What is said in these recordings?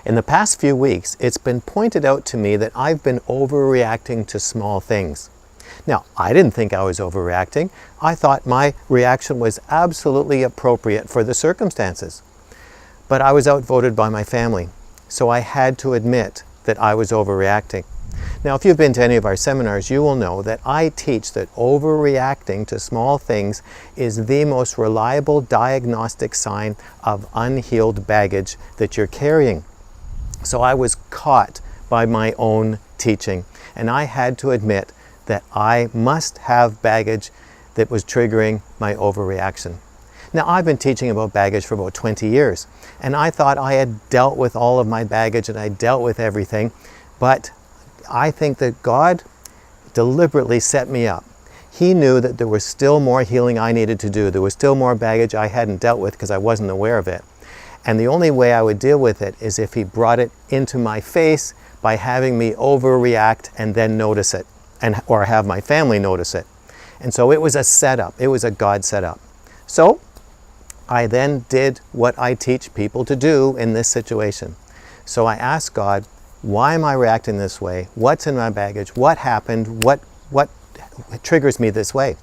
In the past few weeks, it's been pointed out to me that I've been overreacting to small things. Now, I didn't think I was overreacting. I thought my reaction was absolutely appropriate for the circumstances. But I was outvoted by my family, so I had to admit that I was overreacting. Now, if you've been to any of our seminars, you will know that I teach that overreacting to small things is the most reliable diagnostic sign of unhealed baggage that you're carrying. So I was caught by my own teaching, and I had to admit that I must have baggage that was triggering my overreaction. Now, I've been teaching about baggage for about 20 years, and I thought I had dealt with all of my baggage and I dealt with everything, but I think that God deliberately set me up. He knew that there was still more healing I needed to do. There was still more baggage I hadn't dealt with because I wasn't aware of it. And the only way I would deal with it is if He brought it into my face by having me overreact and then notice it, or have my family notice it. And so it was a setup. It was a God setup. So I then did what I teach people to do in this situation. So I asked God, why am I reacting this way? What's in my baggage? What happened? What triggers me this way?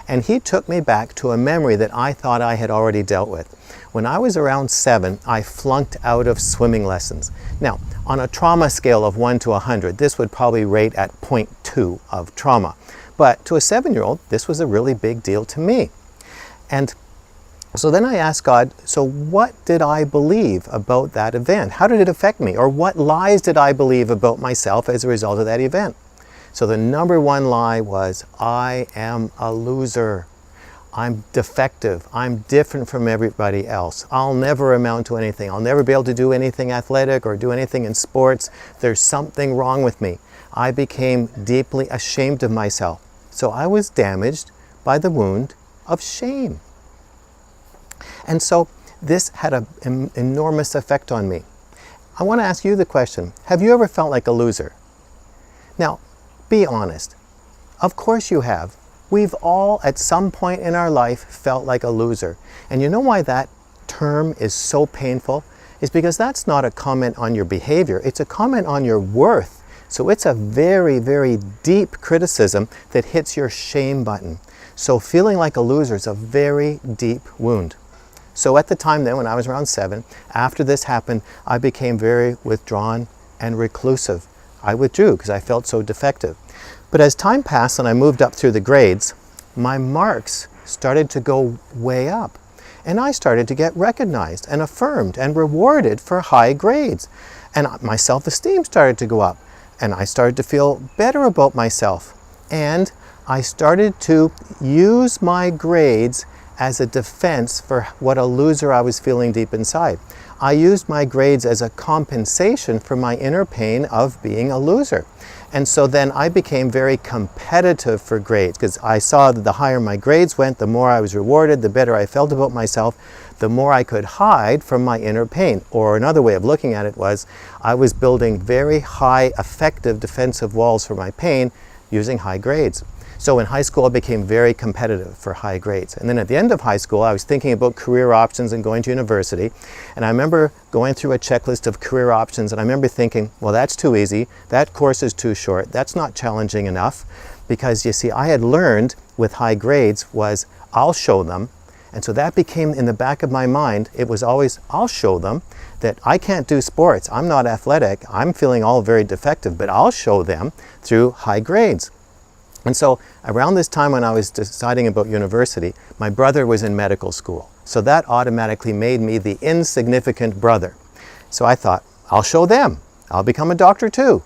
And He took me back to a memory that I thought I had already dealt with. When I was around 7, I flunked out of swimming lessons. Now, on a trauma scale of 1 to 100, this would probably rate at 0.2 of trauma. But to a 7-year-old, this was a really big deal to me. And so then I asked God, so what did I believe about that event? How did it affect me? Or what lies did I believe about myself as a result of that event? So the number one lie was, I am a loser. I'm defective. I'm different from everybody else. I'll never amount to anything. I'll never be able to do anything athletic or do anything in sports. There's something wrong with me. I became deeply ashamed of myself. So I was damaged by the wound of shame. And so this had an enormous effect on me. I want to ask you the question, have you ever felt like a loser? Now, be honest. Of course you have. We've all, at some point in our life, felt like a loser. And you know why that term is so painful? It's because that's not a comment on your behavior. It's a comment on your worth. So it's a very, very deep criticism that hits your shame button. So feeling like a loser is a very deep wound. So at the time then, when I was around 7, after this happened, I became very withdrawn and reclusive. I withdrew because I felt so defective. But as time passed and I moved up through the grades, my marks started to go way up. And I started to get recognized and affirmed and rewarded for high grades. And my self-esteem started to go up. And I started to feel better about myself. And I started to use my grades as a defense for what a loser I was feeling deep inside. I used my grades as a compensation for my inner pain of being a loser. And so then I became very competitive for grades because I saw that the higher my grades went, the more I was rewarded, the better I felt about myself, the more I could hide from my inner pain. Or another way of looking at it was I was building very high effective defensive walls for my pain using high grades. So in high school, I became very competitive for high grades. And then at the end of high school, I was thinking about career options and going to university. And I remember going through a checklist of career options, and I remember thinking, well, that's too easy. That course is too short. That's not challenging enough. Because you see, I had learned with high grades was, I'll show them. And so that became in the back of my mind, it was always, I'll show them that I can't do sports. I'm not athletic. I'm feeling all very defective, but I'll show them through high grades. And so around this time when I was deciding about university, my brother was in medical school. So that automatically made me the insignificant brother. So I thought, I'll show them. I'll become a doctor too.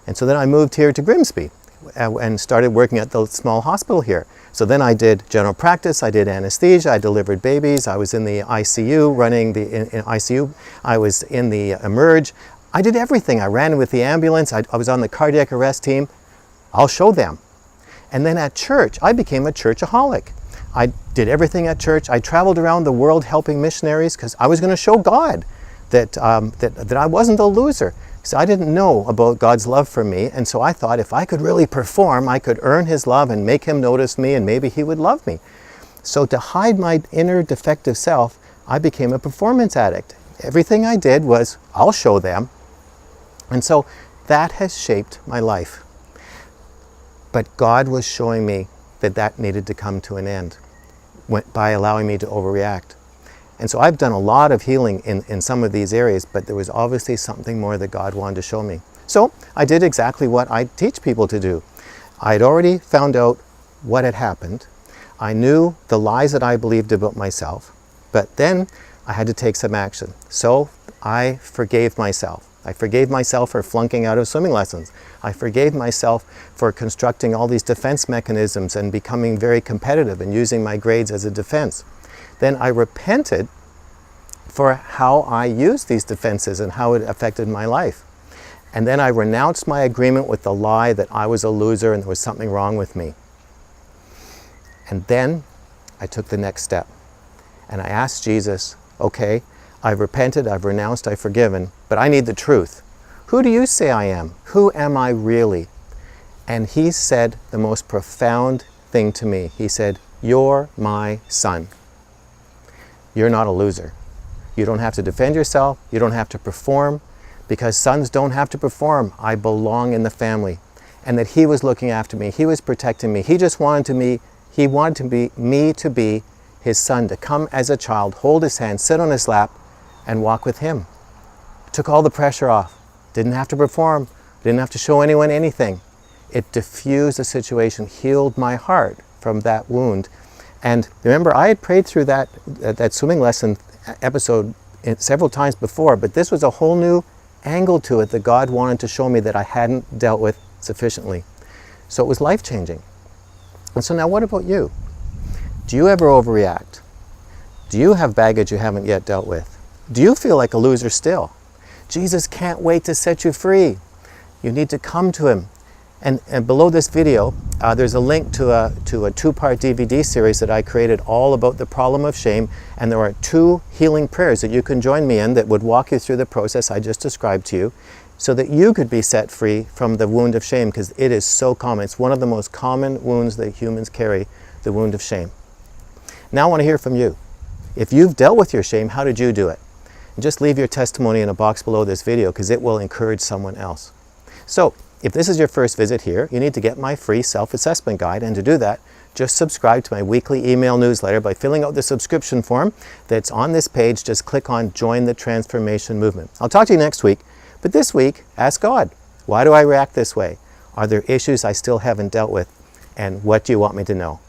And so then I moved here to Grimsby and started working at the small hospital here. So then I did general practice, I did anesthesia, I delivered babies, I was in the ICU, running the ICU, I was in the emerge. I did everything. I ran with the ambulance, I was on the cardiac arrest team. I'll show them. And then at church, I became a churchaholic. I did everything at church. I traveled around the world helping missionaries because I was going to show God that I wasn't a loser. So I didn't know about God's love for me, and so I thought if I could really perform, I could earn His love and make Him notice me, and maybe He would love me. So to hide my inner defective self, I became a performance addict. everything I did was, I'll show them. And so that has shaped my life. But God was showing me that that needed to come to an end by allowing me to overreact. And so I've done a lot of healing in some of these areas, but there was obviously something more that God wanted to show me. So I did exactly what I teach people to do. I'd already found out what had happened. I knew the lies that I believed about myself, but then I had to take some action. So I forgave myself. I forgave myself for flunking out of swimming lessons. I forgave myself for constructing all these defense mechanisms and becoming very competitive and using my grades as a defense. Then I repented for how I used these defenses and how it affected my life. And then I renounced my agreement with the lie that I was a loser and there was something wrong with me. And then I took the next step. And I asked Jesus, okay, I've repented, I've renounced, I've forgiven, but I need the truth. Who do you say I am? Who am I really? And he said the most profound thing to me. He said, you're my son. You're not a loser. You don't have to defend yourself. You don't have to perform, because sons don't have to perform. I belong in the family. And that he was looking after me. He was protecting me. He just wanted me to be his son, to come as a child, hold his hand, sit on his lap, and walk with him. Took all the pressure off. Didn't have to perform. Didn't have to show anyone anything. It diffused the situation, healed my heart from that wound. And remember, I had prayed through that swimming lesson episode several times before, but this was a whole new angle to it that God wanted to show me that I hadn't dealt with sufficiently. So it was life-changing. And so now what about you? Do you ever overreact? Do you have baggage you haven't yet dealt with? Do you feel like a loser still? Jesus can't wait to set you free. You need to come to him. And below this video, there's a link to a two-part DVD series that I created all about the problem of shame. And there are 2 healing prayers that you can join me in that would walk you through the process I just described to you, so that you could be set free from the wound of shame, because it is so common. It's one of the most common wounds that humans carry, the wound of shame. Now I want to hear from you. If you've dealt with your shame, how did you do it? And just leave your testimony in a box below this video, because it will encourage someone else. So, if this is your first visit here, you need to get my free self-assessment guide, and to do that, just subscribe to my weekly email newsletter by filling out the subscription form that's on this page. Just click on Join the Transformation Movement. I'll talk to you next week, but this week, ask God, why do I react this way? Are there issues I still haven't dealt with? And what do you want me to know?